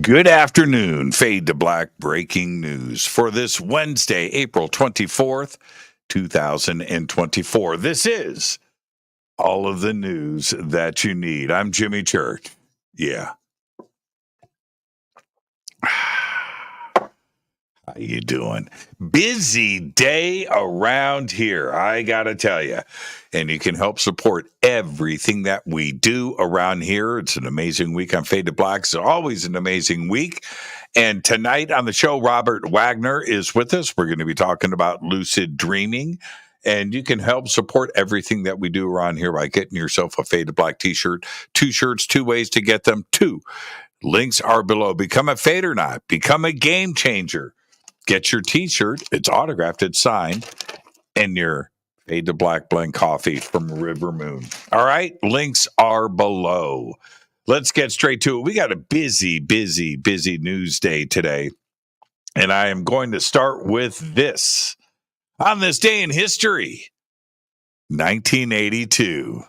Good afternoon. Fade to Black breaking news for this Wednesday, April 24th, 2024. This is all of the news that you need. I'm Jimmy Church. Yeah. How you doing? Busy day around here, I gotta tell you. And you can help support everything that we do around here. It's an amazing week on Fade to Black. It's always an amazing week. And tonight on the show, Robert Wagner is with us. We're going to be talking about lucid dreaming. And you can help support everything that we do around here by getting yourself a Fade to Black T-shirt. 2 shirts, 2 ways to get them. 2 links are below. Become a Fade or Not. Become a game changer. Get your T-shirt. It's autographed. It's signed. And your Fade to Black blend coffee from River Moon. All right. Links are below. Let's get straight to it. We got a busy news day today. And I am going to start with this. On this day in history, 1982,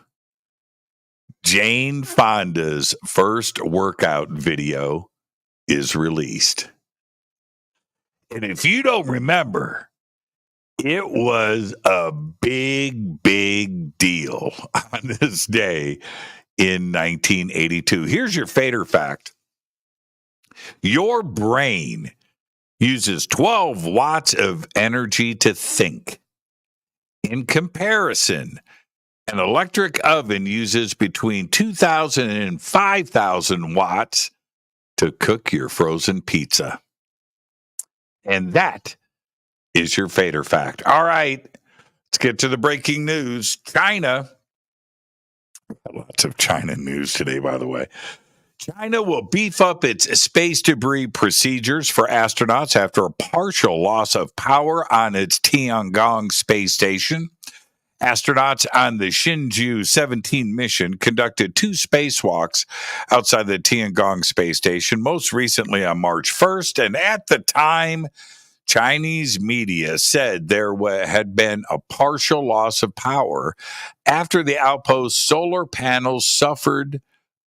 Jane Fonda's first workout video is released. And if you don't remember, it was a big deal on this day in 1982. Here's your fader fact. Your brain uses 12 watts of energy to think. In comparison, an electric oven uses between 2,000 and 5,000 watts to cook your frozen pizza. And that is your fader fact. All right, let's get to the breaking news. China. Lots of China news today, by the way. China will beef up its space debris procedures for astronauts after a partial loss of power on its Tiangong space station. Astronauts on the Shenzhou 17 mission conducted 2 spacewalks outside the Tiangong space station, most recently on March 1st. And at the time, Chinese media said there had been a partial loss of power after the outpost's solar panels suffered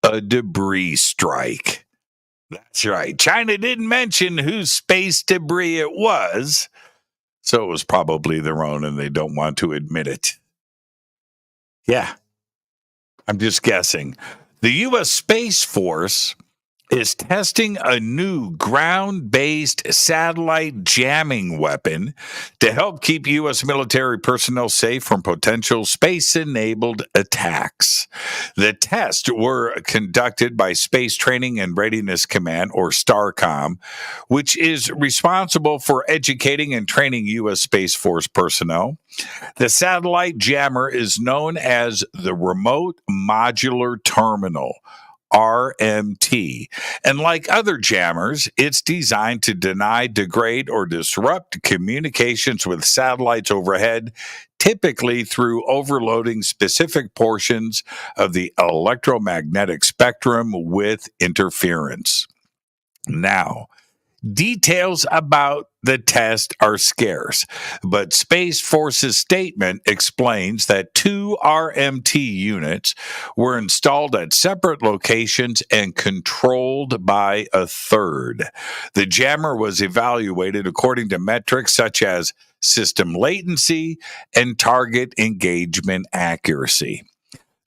a debris strike. That's right. China didn't mention whose space debris it was, so it was probably their own, and they don't want to admit it. Yeah, I'm just guessing. The U.S. Space Force is testing a new ground-based satellite jamming weapon to help keep U.S. military personnel safe from potential space-enabled attacks. The tests were conducted by Space Training and Readiness Command, or STARCOM, which is responsible for educating and training U.S. Space Force personnel. The satellite jammer is known as the Remote Modular Terminal, RMT. And like other jammers, it's designed to deny, degrade, or disrupt communications with satellites overhead, typically through overloading specific portions of the electromagnetic spectrum with interference. Now, details about the test are scarce, but Space Force's statement explains that 2 RMT units were installed at separate locations and controlled by a third. The jammer was evaluated according to metrics such as system latency and target engagement accuracy.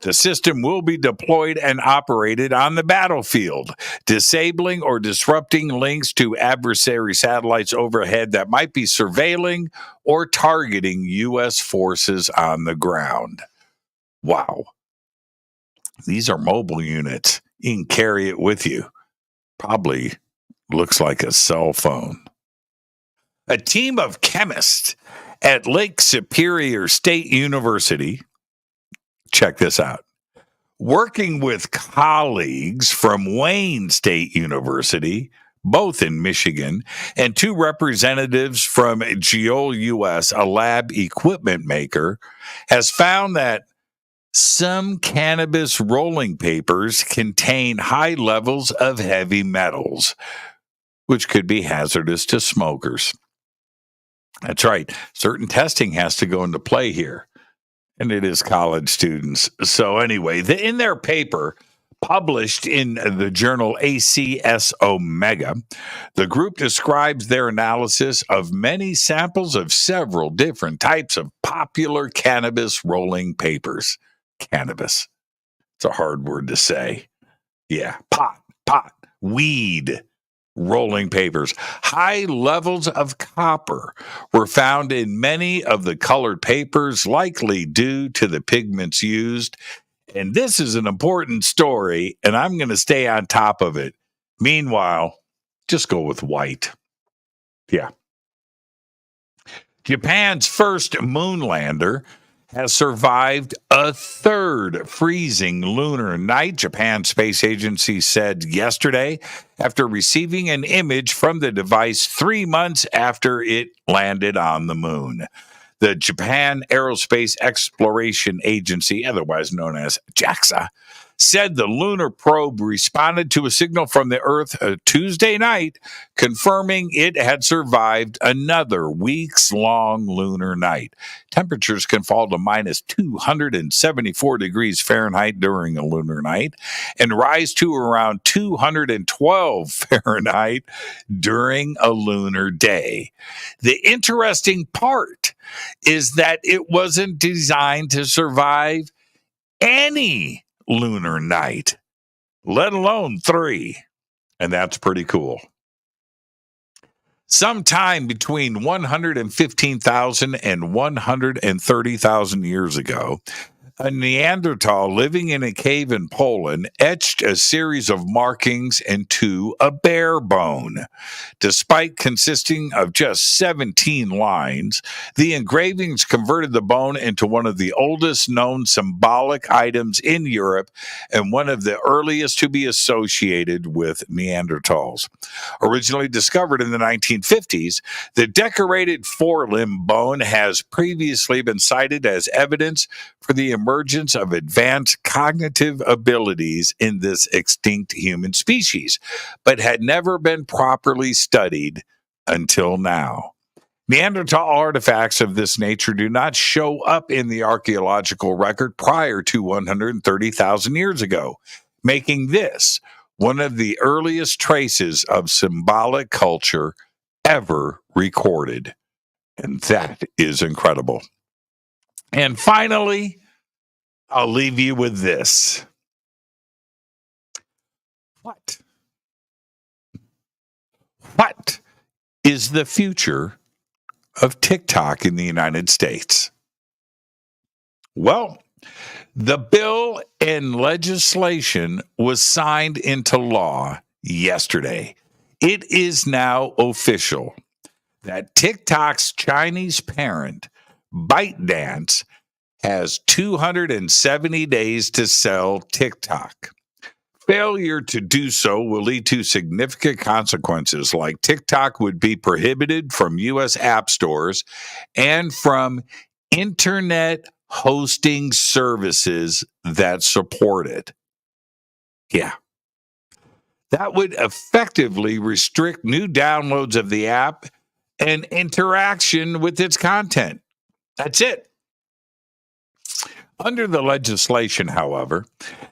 The system will be deployed and operated on the battlefield, disabling or disrupting links to adversary satellites overhead that might be surveilling or targeting U.S. forces on the ground. Wow. These are mobile units. You can carry it with you. Probably looks like a cell phone. A team of chemists at Lake Superior State University, check this out, working with colleagues from Wayne State University, both in Michigan, and 2 representatives from Geol US, a lab equipment maker, has found that some cannabis rolling papers contain high levels of heavy metals, which could be hazardous to smokers. That's right. Certain testing has to go into play here. And it is college students. So anyway, in their paper Published in the journal ACS Omega, the group describes their analysis of many samples of several different types of popular cannabis rolling papers. Cannabis. It's a hard word to say. Yeah, pot, weed rolling papers. High levels of copper were found in many of the colored papers, likely due to the pigments used. And this is an important story, and I'm going to stay on top of it. Meanwhile, just go with white. Yeah. Japan's first moon lander has survived a third freezing lunar night, Japan Space Agency said yesterday, after receiving an image from the device 3 months after it landed on the moon. The Japan Aerospace Exploration Agency, otherwise known as JAXA, said the lunar probe responded to a signal from the Earth Tuesday night, confirming it had survived another weeks-long lunar night. Temperatures can fall to minus 274 degrees Fahrenheit during a lunar night and rise to around 212 Fahrenheit during a lunar day. The interesting part is that it wasn't designed to survive any lunar night, let alone 3. And that's pretty cool. Sometime between 115,000 and 130,000 years ago, a Neanderthal living in a cave in Poland etched a series of markings into a bare bone. Despite consisting of just 17 lines, the engravings converted the bone into one of the oldest known symbolic items in Europe and one of the earliest to be associated with Neanderthals. Originally discovered in the 1950s, the decorated forelimb bone has previously been cited as evidence for the emergence of advanced cognitive abilities in this extinct human species, but had never been properly studied until now. Neanderthal artifacts of this nature do not show up in the archaeological record prior to 130,000 years ago, making this one of the earliest traces of symbolic culture ever recorded. And that is incredible. And finally, I'll leave you with this. What is the future of TikTok in the United States? Well, the bill and legislation was signed into law yesterday. It is now official that TikTok's Chinese parent, ByteDance, has 270 days to sell TikTok. Failure to do so will lead to significant consequences, like TikTok would be prohibited from U.S. app stores and from internet hosting services that support it. Yeah. That would effectively restrict new downloads of the app and interaction with its content. That's it. Under the legislation, however,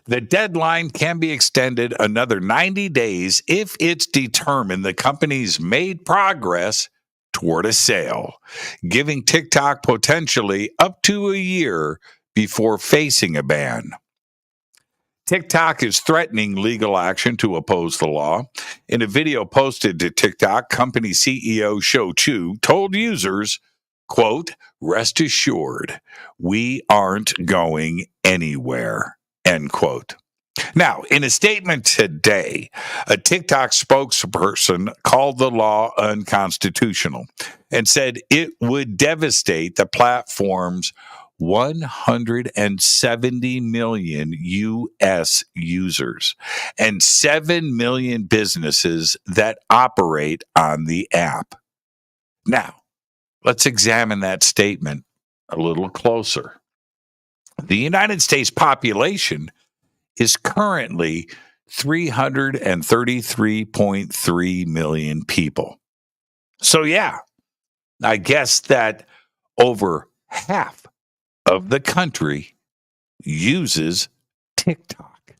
the deadline can be extended another 90 days if it's determined the company's made progress toward a sale, giving TikTok potentially up to a year before facing a ban. TikTok is threatening legal action to oppose the law. In a video posted to TikTok, company CEO Shou Chu told users, quote, "Rest assured, we aren't going anywhere," end quote. Now, in a statement today, a TikTok spokesperson called the law unconstitutional and said it would devastate the platform's 170 million U.S. users and 7 million businesses that operate on the app. Now, let's examine that statement a little closer. The United States population is currently 333.3 million people. So, yeah, I guess that over half of the country uses TikTok.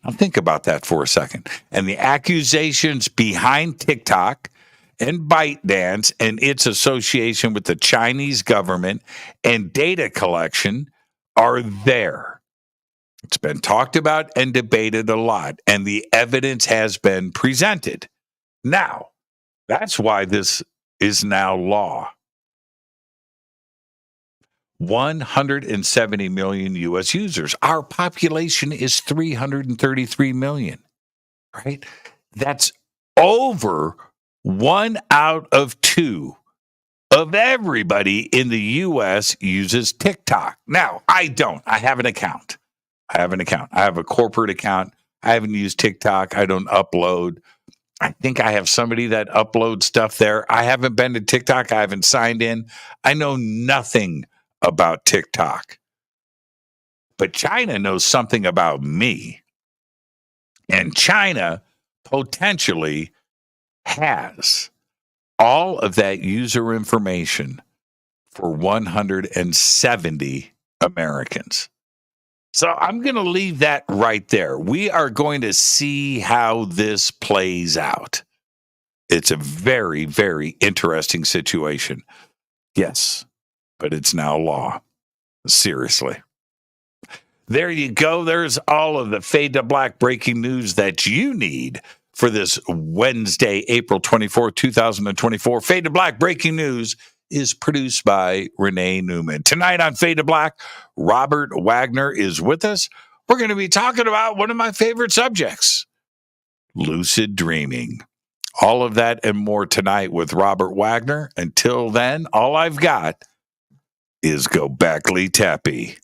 Now think about that for a second. And the accusations behind TikTok and ByteDance and its association with the Chinese government and data collection are there. It's been talked about and debated a lot, and the evidence has been presented. Now, that's why this is now law. 170 million U.S. users. Our population is 333 million, right? That's over 1 out of 2 of everybody in the U.S. uses TikTok. Now, I don't. I have an account. I have a corporate account. I haven't used TikTok. I don't upload. I think I have somebody that uploads stuff there. I haven't been to TikTok. I haven't signed in. I know nothing about TikTok. But China knows something about me. And China potentially has all of that user information for 170 Americans. So I'm going to leave that right there. We are going to see how this plays out. It's a very, very interesting situation. Yes, but it's now law. Seriously. There you go. There's all of the Fade to Black breaking news that you need for this Wednesday, April 24th, 2024. Fade to Black breaking news is produced by Renee Neumann. Tonight on Fade to Black, Robert Wagner is with us. We're going to be talking about one of my favorite subjects, lucid dreaming. All of that and more tonight with Robert Wagner. Until then, all I've got is Go Backley Tappy.